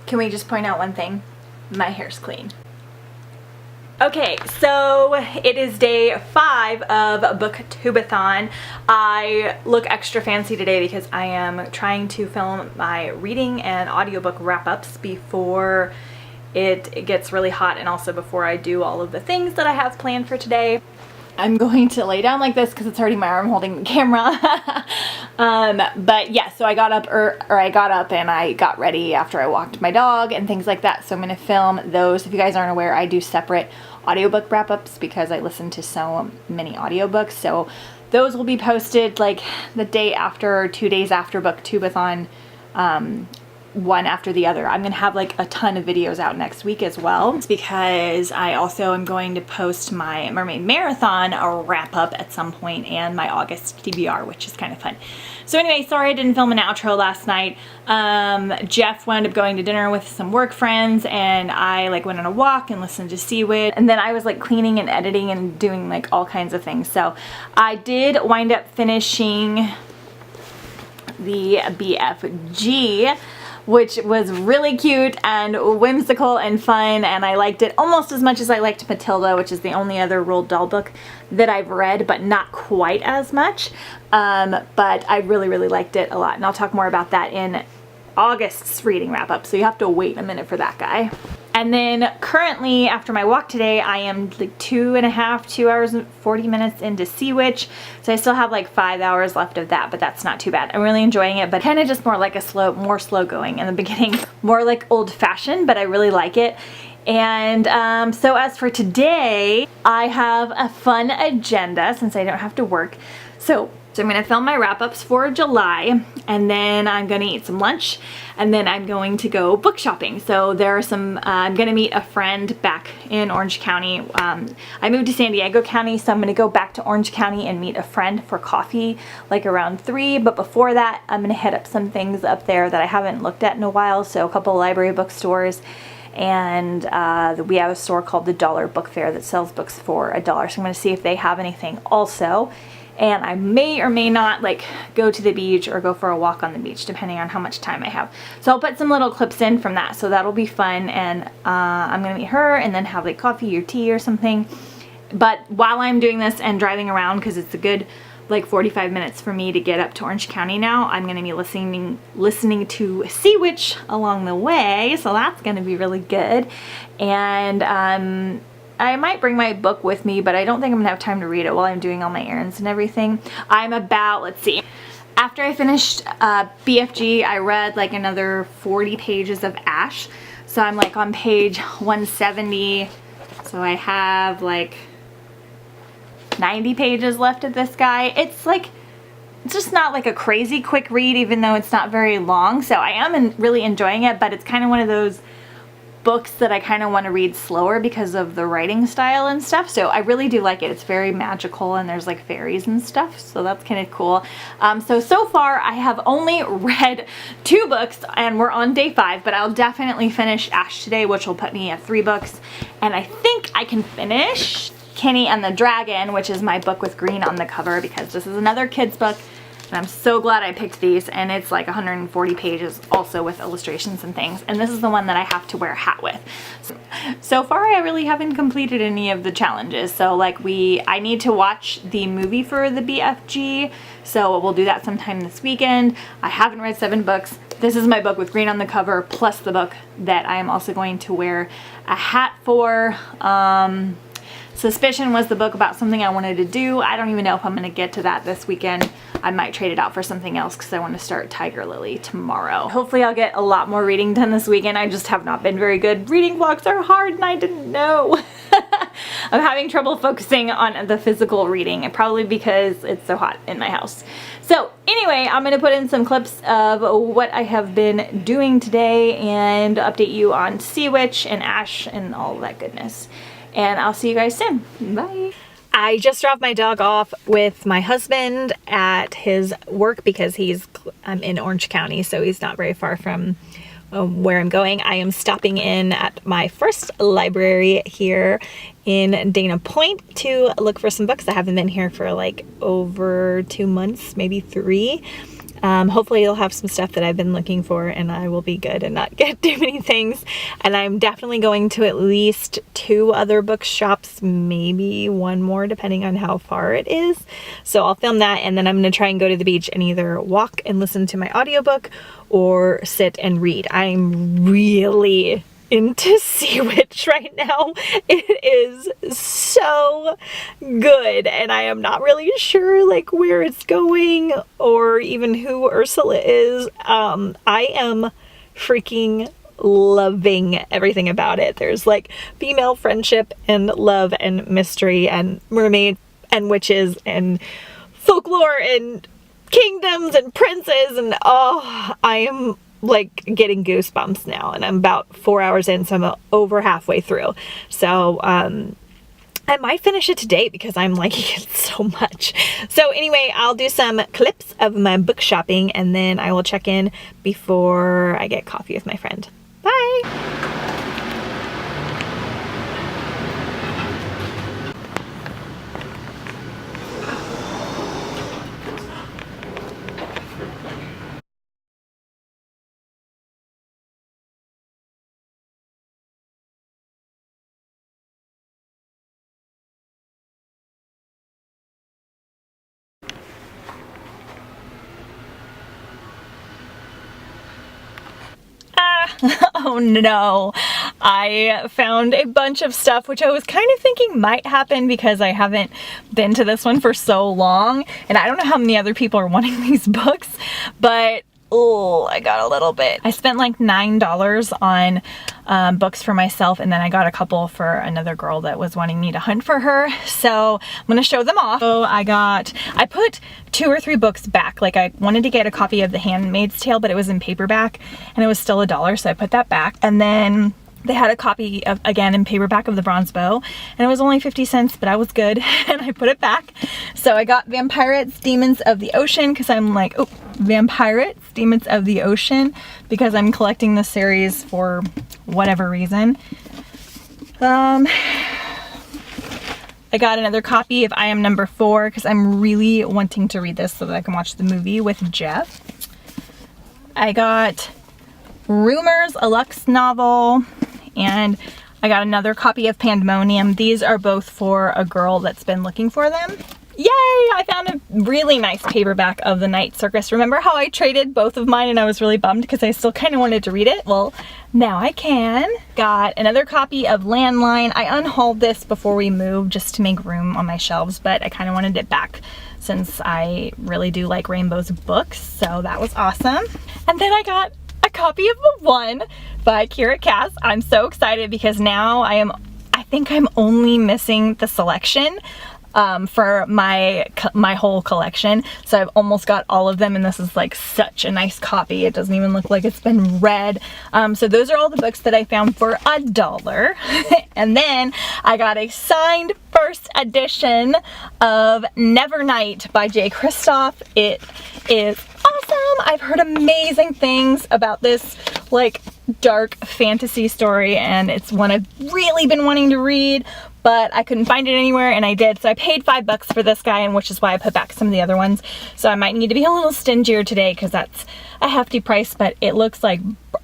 Can we just point out one thing? My hair's clean. Okay, so it is day 5 of Booktubeathon. I look extra fancy today because I am trying to film my reading and audiobook wrap-ups before it gets really hot, and also before I do all of the things that I have planned for today. I'm going to lay down like this because it's already my arm holding the camera. But yeah, so I got up I got up and I got ready after I walked my dog and things like that. So I'm going to film those. If you guys aren't aware, I do separate audiobook wrap-ups because I listen to so many audiobooks. So those will be posted like the day after or 2 days after Booktubeathon, one after the other. I'm gonna have like a ton of videos out next week as well. It's because I also am going to post my Mermaid Marathon wrap up at some point and my August TBR, which is kind of fun. So anyway, sorry I didn't film an outro last night. Jeff wound up going to dinner with some work friends, and I like went on a walk and listened to Seaweed, and then I was like cleaning and editing and doing like all kinds of things. So I did wind up finishing the BFG, which was really cute and whimsical and fun, and I liked it almost as much as I liked Matilda, which is the only other Roald Dahl book that I've read, but not quite as much. But I really liked it a lot, and I'll talk more about that in August's reading wrap-up, so you have to wait a minute for that guy. And then currently, after my walk today, I am like 2 hours and 40 minutes into Sea Witch. So I still have like 5 hours left of that, but that's not too bad. I'm really enjoying it, but kind of just more like a more slow going in the beginning. More like old fashioned, but I really like it. And so as for today, I have a fun agenda since I don't have to work. So I'm going to film my wrap-ups for July, and then I'm going to eat some lunch, and then I'm going to go book shopping. So there are some, I'm going to meet a friend back in Orange County. I moved to San Diego County, so I'm going to go back to Orange County and meet a friend for coffee like around 3. But before that, I'm going to hit up some things up there that I haven't looked at in a while. So a couple library bookstores. And we have a store called the Dollar Book Fair that sells books for $1. So I'm going to see if they have anything also. And I may or may not like go to the beach or go for a walk on the beach depending on how much time I have. So I'll put some little clips in from that, so that'll be fun. And I'm gonna meet her and then have like coffee or tea or something. But while I'm doing this and driving around, because it's a good like 45 minutes for me to get up to Orange County now, I'm gonna be listening to Sea Witch along the way, so that's gonna be really good. And I might bring my book with me, but I don't think I'm gonna have time to read it while I'm doing all my errands and everything. I'm about, let's see, after I finished BFG, I read like another 40 pages of Ash. So I'm like on page 170. So I have like 90 pages left of this guy. It's just not like a crazy quick read, even though it's not very long. So I am really enjoying it, but it's kind of one of those books that I kind of want to read slower because of the writing style and stuff. So I really do like it. It's very magical and there's like fairies and stuff, so that's kind of cool. So far I have only read 2 books and we're on day 5, but I'll definitely finish Ash today, which will put me at 3 books. And I think I can finish Kenny and the Dragon, which is my book with green on the cover, because this is another kid's book. And I'm so glad I picked these, and it's like 140 pages also with illustrations and things. And this is the one that I have to wear a hat with. So far I really haven't completed any of the challenges. So like I need to watch the movie for the BFG. So we'll do that sometime this weekend. I haven't read 7 books. This is my book with green on the cover, plus the book that I am also going to wear a hat for. Suspicion was the book about something I wanted to do. I don't even know if I'm going to get to that this weekend. I might trade it out for something else because I want to start Tiger Lily tomorrow. Hopefully I'll get a lot more reading done this weekend. I just have not been very good. Reading vlogs are hard and I didn't know. I'm having trouble focusing on the physical reading, and probably because it's so hot in my house. So anyway, I'm going to put in some clips of what I have been doing today and update you on Sea Witch and Ash and all that goodness. And I'll see you guys soon. Bye. I just dropped my dog off with my husband at his work because I'm in Orange County, so he's not very far from where I'm going. I am stopping in at my first library here in Dana Point to look for some books. I haven't been here for like over 2 months, maybe 3. Hopefully you'll have some stuff that I've been looking for and I will be good and not get too many things. And I'm definitely going to at least 2 other bookshops, maybe 1 more depending on how far it is. So I'll film that, and then I'm going to try and go to the beach and either walk and listen to my audiobook or sit and read. I'm really into Sea Witch right now. It is so good, and I am not really sure like where it's going or even who Ursula is. I am freaking loving everything about it. There's like female friendship and love and mystery and mermaid and witches and folklore and kingdoms and princes, and oh, I am like getting goosebumps now, and I'm about 4 hours in, so I'm over halfway through. So I might finish it today because I'm liking it so much. So anyway, I'll do some clips of my book shopping, and then I will check in before I get coffee with my friend. Bye! Oh no, I found a bunch of stuff which I was kind of thinking might happen because I haven't been to this one for so long, and I don't know how many other people are wanting these books, but oh, I got a little bit. I spent like $9 on books for myself, and then I got a couple for another girl that was wanting me to hunt for her. So I'm gonna show them off. So I put 2 or 3 books back. Like I wanted to get a copy of The Handmaid's Tale, but it was in paperback and it was still $1, so I put that back. And then they had a copy of, again in paperback, of The Bronze Bow, and it was only 50 cents, but I was good and I put it back. So I got Vampirates, Demons of the Ocean, because I'm like, oh, Vampirates, Demons of the Ocean, because I'm collecting the series for whatever reason. I got another copy of I Am Number 4 because I'm really wanting to read this so that I can watch the movie with Jeff. I got Rumors, a Lux novel, and I got another copy of Pandemonium. These are both for a girl that's been looking for them. Yay! I found a really nice paperback of The Night Circus. Remember how I traded both of mine and I was really bummed because I still kind of wanted to read it? Well, now I can. Got another copy of Landline. I unhauled this before we moved just to make room on my shelves, but I kind of wanted it back since I really do like Rainbow's books, so that was awesome. And then I got a copy of The One by Kira Cass. I'm so excited because now I think I'm only missing the selection for my whole collection. So I've almost got all of them, and this is like such a nice copy. It doesn't even look like it's been read. So those are all the books that I found for $1. And then I got a signed first edition of Nevernight by Jay Kristoff. It is awesome. I've heard amazing things about this like dark fantasy story, and it's one I've really been wanting to read, but I couldn't find it anywhere, and I did. So I paid $5 for this guy, and which is why I put back some of the other ones. So I might need to be a little stingier today because that's a hefty price, but it looks like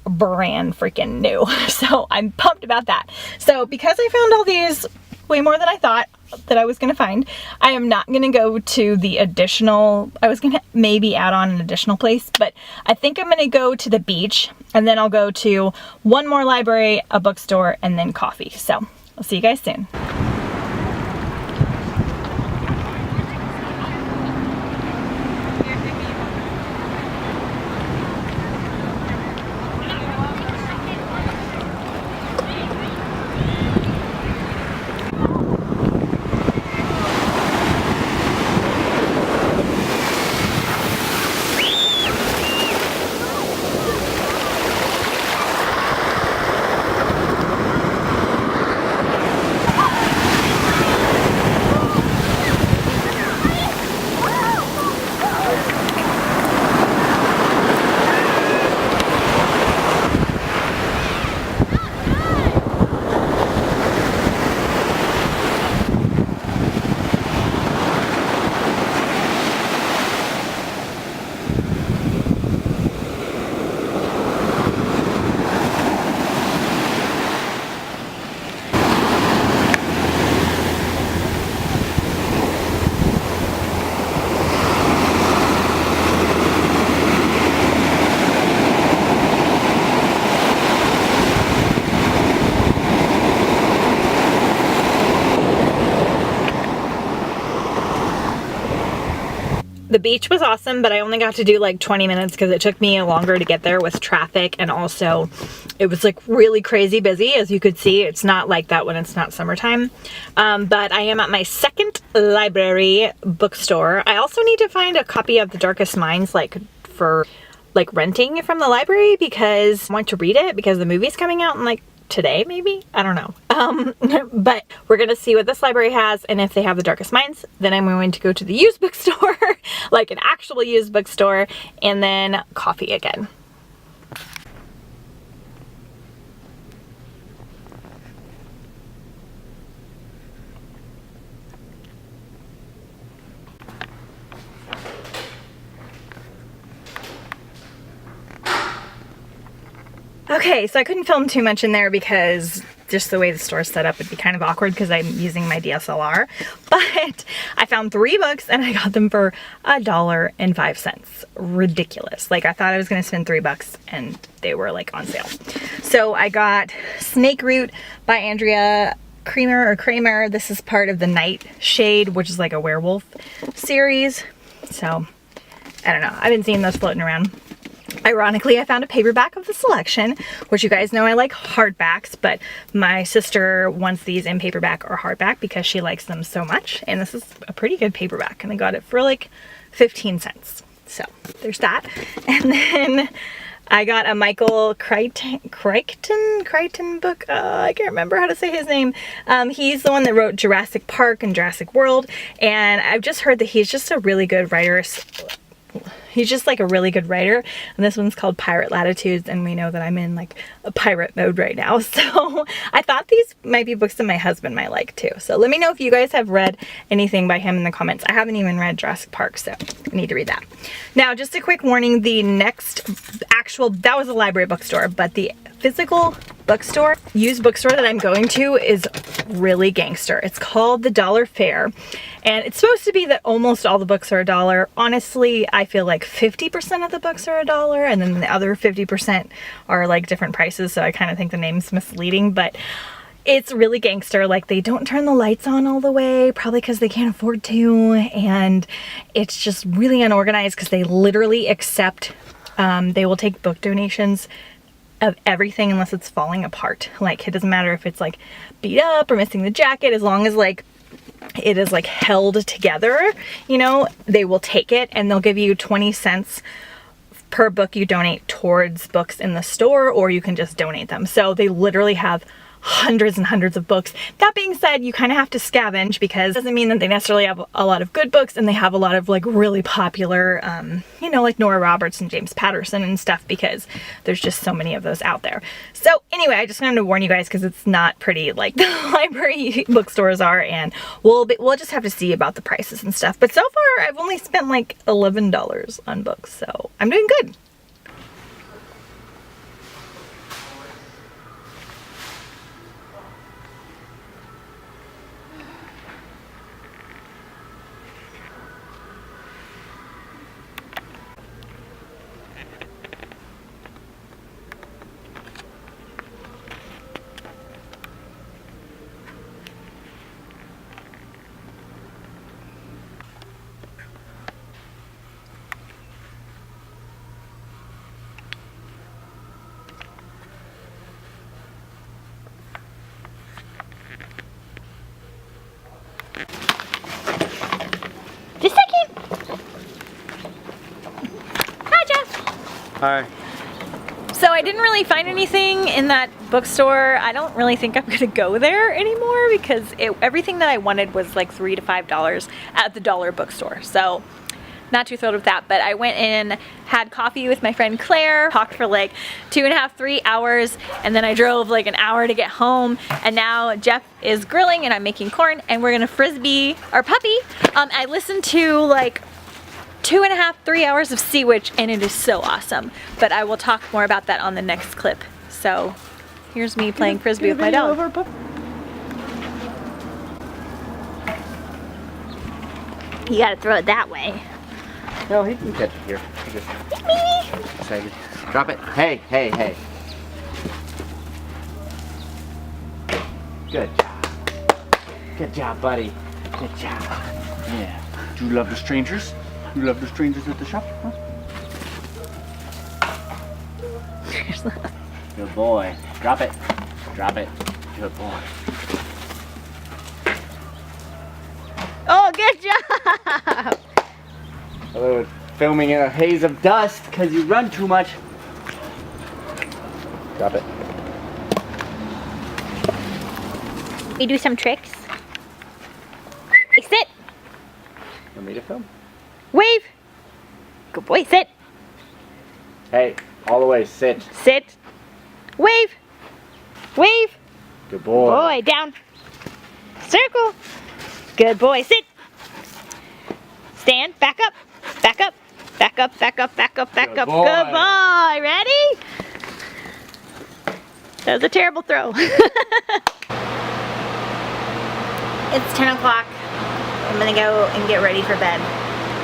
brand freaking new. So I'm pumped about that. So because I found all these way more than I thought that I was gonna find, I am not gonna go to the additional, I was gonna maybe add on an additional place, but I think I'm gonna go to the beach, and then I'll go to one more library, a bookstore, and then coffee. So I'll see you guys soon. The beach was awesome, but I only got to do like 20 minutes because it took me longer to get there with traffic, and also it was like really crazy busy. As you could see, it's not like that when it's not summertime. But I am at my second library bookstore. I also need to find a copy of The Darkest Minds, like for like renting from the library, because I want to read it because the movie's coming out in like today, maybe? I don't know. But we're gonna see what this library has, and if they have The Darkest Minds, then I'm going to go to the used bookstore, like an actual used bookstore, and then coffee again. Okay, so I couldn't film too much in there because just the way the store's set up would be kind of awkward because I'm using my DSLR. But I found 3 books and I got them for $1.05. Ridiculous. Like, I thought I was gonna spend $3 and they were like on sale. So I got Snake Root by Andrea Kramer. This is part of the Nightshade, which is like a werewolf series. So I don't know. I've been seeing those floating around. Ironically, I found a paperback of the selection, which you guys know I like hardbacks, but my sister wants these in paperback or hardback because she likes them so much. And this is a pretty good paperback, and I got it for like 15 cents. So there's that. And then I got a Michael Crichton book. I can't remember how to say his name. He's the one that wrote Jurassic Park and Jurassic World, and I've just heard that he's just a really good writer. He's just like a really good writer, and this one's called Pirate Latitudes, and we know that I'm in like a pirate mode right now, so I thought these might be books that my husband might like too. So let me know if you guys have read anything by him in the comments. I haven't even read Jurassic Park, so I need to read that. Now, just a quick warning, the next actual, that was a library bookstore, but the physical bookstore, used bookstore that I'm going to is really gangster. It's called the Dollar Fair, and it's supposed to be that almost all the books are $1. Honestly, I feel like 50% of the books are $1, and then the other 50% are like different prices, so I kind of think the name's misleading, but it's really gangster. Like, they don't turn the lights on all the way, probably because they can't afford to, and it's just really unorganized because they literally accept, they will take book donations of everything unless it's falling apart. Like, it doesn't matter if it's like beat up or missing the jacket, as long as like it is like held together, you know, they will take it, and they'll give you 20 cents per book you donate towards books in the store, or you can just donate them. So they literally have hundreds and hundreds of books. That being said, you kind of have to scavenge because it doesn't mean that they necessarily have a lot of good books, and they have a lot of like really popular, you know, like Nora Roberts and James Patterson and stuff, because there's just so many of those out there. So anyway, I just wanted to warn you guys because it's not pretty like the library bookstores are, and we'll just have to see about the prices and stuff. But so far, I've only spent like $11 on books, so I'm doing good. Just a second. Hi, Jeff. Hi. So I didn't really find anything in that bookstore. I don't really think I'm gonna go there anymore because everything that I wanted was like $3 to $5 at the dollar bookstore. So not too thrilled with that, but I went in, had coffee with my friend Claire, talked for like 2.5, 3 hours, and then I drove like an hour to get home, and now Jeff is grilling and I'm making corn, and we're gonna frisbee our puppy. I listened to like 2.5, 3 hours of Sea Witch, and it is so awesome, but I will talk more about that on the next clip. So here's me playing frisbee with my dog. You gotta throw it that way. No, he can catch it here. He just excited. Drop it. Hey, hey, hey. Good job. Good job, buddy. Good job. Yeah. Do you love the strangers? You love the strangers at the shop, huh? Good boy. Drop it. Drop it. Good boy. Oh, good job! Hello, filming in a haze of dust because you run too much. Drop it. We do some tricks. Hey, sit! Want me to film? Wave! Good boy, sit! Hey, all the way, sit. Sit! Wave! Wave! Good boy. Boy, down. Circle. Good boy, sit. Stand, back up, back up, back up, back up, back up, back Good up. boy. Good boy, ready? That was a terrible throw. It's 10 o'clock. I'm gonna go and get ready for bed.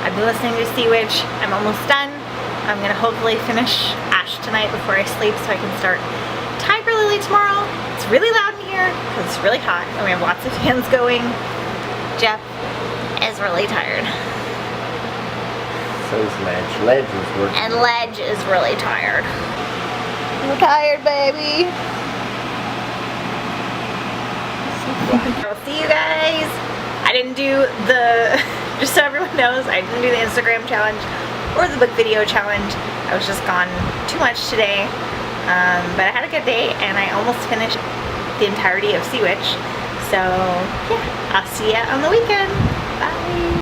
I've been listening to Sea Witch. I'm almost done. I'm gonna hopefully finish Ash tonight before I sleep so I can start Tiger Lily tomorrow. It's really loud in here because it's really hot and we have lots of fans going. Jeff is really tired. So is Ledge. Ledge is working. And Ledge is really tired. I'm tired, baby. I'll see you guys. I didn't do the, just so everyone knows, I didn't do the Instagram challenge or the book video challenge. I was just gone too much today. But I had a good day and I almost finished the entirety of Sea Witch. So yeah, I'll see ya on the weekend. Bye.